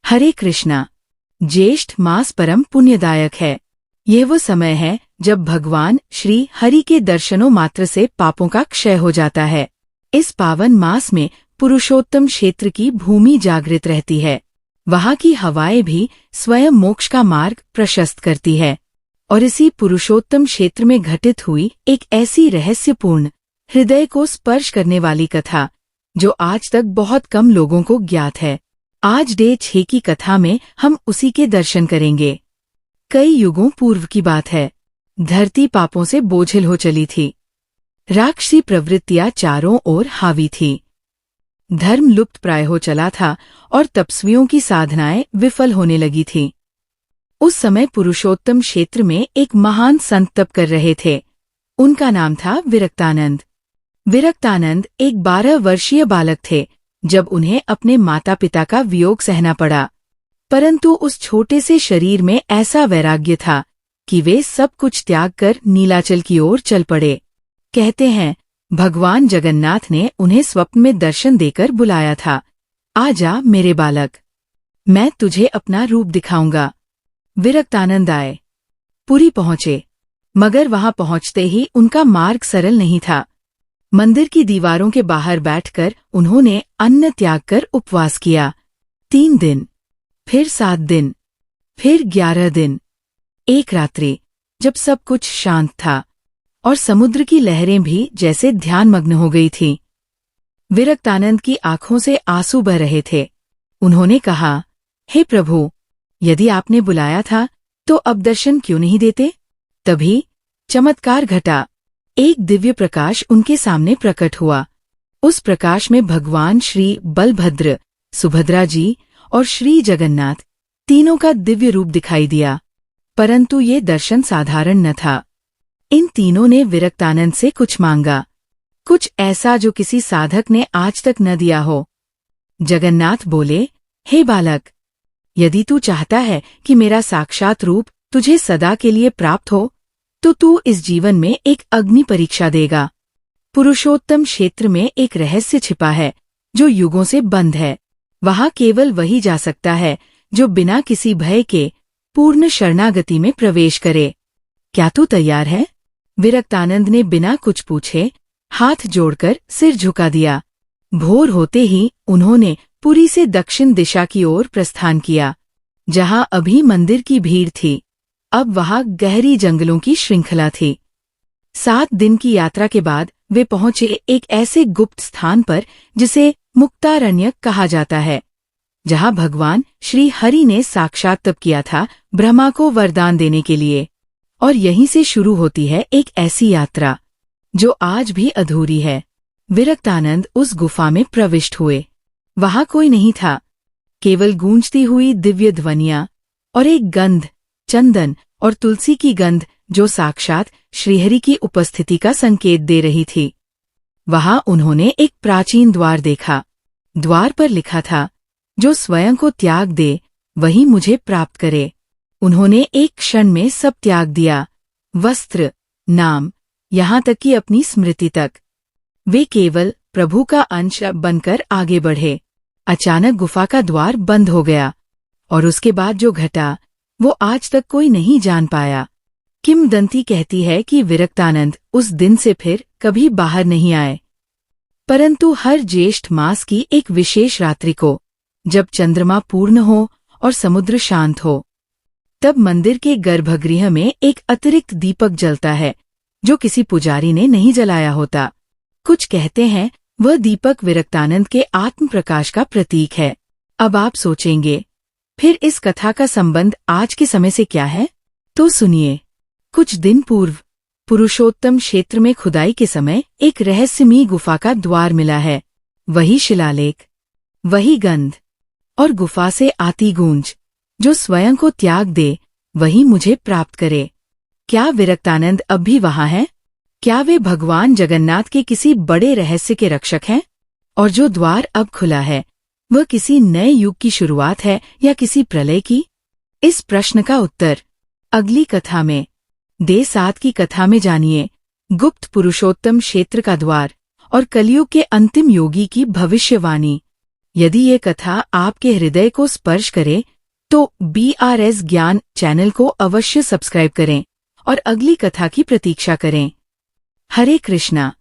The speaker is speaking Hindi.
हरे कृष्णा। ज्येष्ठ मास परम पुण्यदायक है। यह वो समय है जब भगवान श्री हरि के दर्शनों मात्र से पापों का क्षय हो जाता है। इस पावन मास में पुरुषोत्तम क्षेत्र की भूमि जागृत रहती है। वहाँ की हवाएं भी स्वयं मोक्ष का मार्ग प्रशस्त करती है। और इसी पुरुषोत्तम क्षेत्र में घटित हुई एक ऐसी रहस्यपूर्ण, हृदय को स्पर्श करने वाली कथा जो आज तक बहुत कम लोगों को ज्ञात है। आज डे 6 की कथा में हम उसी के दर्शन करेंगे। कई युगों पूर्व की बात है। धरती पापों से बोझिल हो चली थी। राक्षसी प्रवृत्तियां चारों ओर हावी थी। धर्म लुप्त प्राय हो चला था और तपस्वियों की साधनाएं विफल होने लगी थीं। उस समय पुरुषोत्तम क्षेत्र में एक महान संत तप कर रहे थे। उनका नाम था विरक्तानंद। विरक्तानंद एक 12 वर्षीय बालक थे जब उन्हें अपने माता पिता का वियोग सहना पड़ा। परंतु उस छोटे से शरीर में ऐसा वैराग्य था कि वे सब कुछ त्याग कर नीलाचल की ओर चल पड़े। कहते हैं भगवान जगन्नाथ ने उन्हें स्वप्न में दर्शन देकर बुलाया था, आजा मेरे बालक, मैं तुझे अपना रूप दिखाऊंगा। विरक्तानंद आए, पुरी पहुंचे, मगर वहां पहुंचते ही उनका मार्ग सरल नहीं था। मंदिर की दीवारों के बाहर बैठकर उन्होंने अन्न त्याग कर उपवास किया। 3 दिन, फिर 7 दिन, फिर 11 दिन। एक रात्रि जब सब कुछ शांत था और समुद्र की लहरें भी जैसे ध्यानमग्न हो गई थीं, विरक्तानंद की आंखों से आंसू बह रहे थे। उन्होंने कहा, हे प्रभु, यदि आपने बुलाया था तो अब दर्शन क्यों नहीं देते? तभी चमत्कार घटा। एक दिव्य प्रकाश उनके सामने प्रकट हुआ। उस प्रकाश में भगवान श्री बलभद्र, सुभद्रा जी और श्री जगन्नाथ तीनों का दिव्य रूप दिखाई दिया। परंतु ये दर्शन साधारण न था। इन तीनों ने विरक्तानंद से कुछ मांगा, कुछ ऐसा जो किसी साधक ने आज तक न दिया हो। जगन्नाथ बोले, हे बालक, यदि तू चाहता है कि मेरा साक्षात रूप तुझे सदा के लिए प्राप्त हो तो तू इस जीवन में एक अग्नि परीक्षा देगा। पुरुषोत्तम क्षेत्र में एक रहस्य छिपा है जो युगों से बंद है। वहां केवल वही जा सकता है जो बिना किसी भय के पूर्ण शरणागति में प्रवेश करे। क्या तू तैयार है? विरक्तानंद ने बिना कुछ पूछे हाथ जोड़कर सिर झुका दिया। भोर होते ही उन्होंने पुरी से दक्षिण दिशा की ओर प्रस्थान किया। जहां अभी मंदिर की भीड़ थी, अब वहां गहरी जंगलों की श्रृंखला थी। 7 दिन की यात्रा के बाद वे पहुंचे एक ऐसे गुप्त स्थान पर जिसे मुक्तारण्यक कहा जाता है, जहां भगवान श्री हरि ने साक्षात तप किया था ब्रह्मा को वरदान देने के लिए। और यहीं से शुरू होती है एक ऐसी यात्रा जो आज भी अधूरी है। विरक्तानंद उस गुफा में प्रविष्ट हुए। वहां कोई नहीं था, केवल गूंजती हुई दिव्य ध्वनियां और एक गंध, चंदन और तुलसी की गंध जो साक्षात श्रीहरि की उपस्थिति का संकेत दे रही थी। वहां उन्होंने एक प्राचीन द्वार देखा। द्वार पर लिखा था, जो स्वयं को त्याग दे वही मुझे प्राप्त करे। उन्होंने एक क्षण में सब त्याग दिया, वस्त्र, नाम, यहाँ तक कि अपनी स्मृति तक। वे केवल प्रभु का अंश बनकर आगे बढ़े। अचानक गुफा का द्वार बंद हो गया और उसके बाद जो घटा वो आज तक कोई नहीं जान पाया। किंवदंती कहती है कि विरक्तानंद उस दिन से फिर कभी बाहर नहीं आए। परंतु हर ज्येष्ठ मास की एक विशेष रात्रि को, जब चंद्रमा पूर्ण हो और समुद्र शांत हो, तब मंदिर के गर्भगृह में एक अतिरिक्त दीपक जलता है जो किसी पुजारी ने नहीं जलाया होता। कुछ कहते हैं वह दीपक विरक्तानंद के आत्म प्रकाश का प्रतीक है। अब आप सोचेंगे, फिर इस कथा का संबंध आज के समय से क्या है? तो सुनिए। कुछ दिन पूर्व पुरुषोत्तम क्षेत्र में खुदाई के समय एक रहस्यमयी गुफा का द्वार मिला है। वही शिलालेख, वही गंध और गुफा से आती गूंज, जो स्वयं को त्याग दे वही मुझे प्राप्त करे। क्या विरक्तानंद अब भी वहां है? क्या वे भगवान जगन्नाथ के किसी बड़े रहस्य के रक्षक हैं? और जो द्वार अब खुला है वह किसी नए युग की शुरुआत है या किसी प्रलय की? इस प्रश्न का उत्तर अगली कथा में, डे 7 की कथा में जानिए। गुप्त पुरुषोत्तम क्षेत्र का द्वार और कलयुग के अंतिम योगी की भविष्यवाणी। यदि ये कथा आपके हृदय को स्पर्श करे तो BRS ज्ञान चैनल को अवश्य सब्सक्राइब करें और अगली कथा की प्रतीक्षा करें। हरे कृष्णा।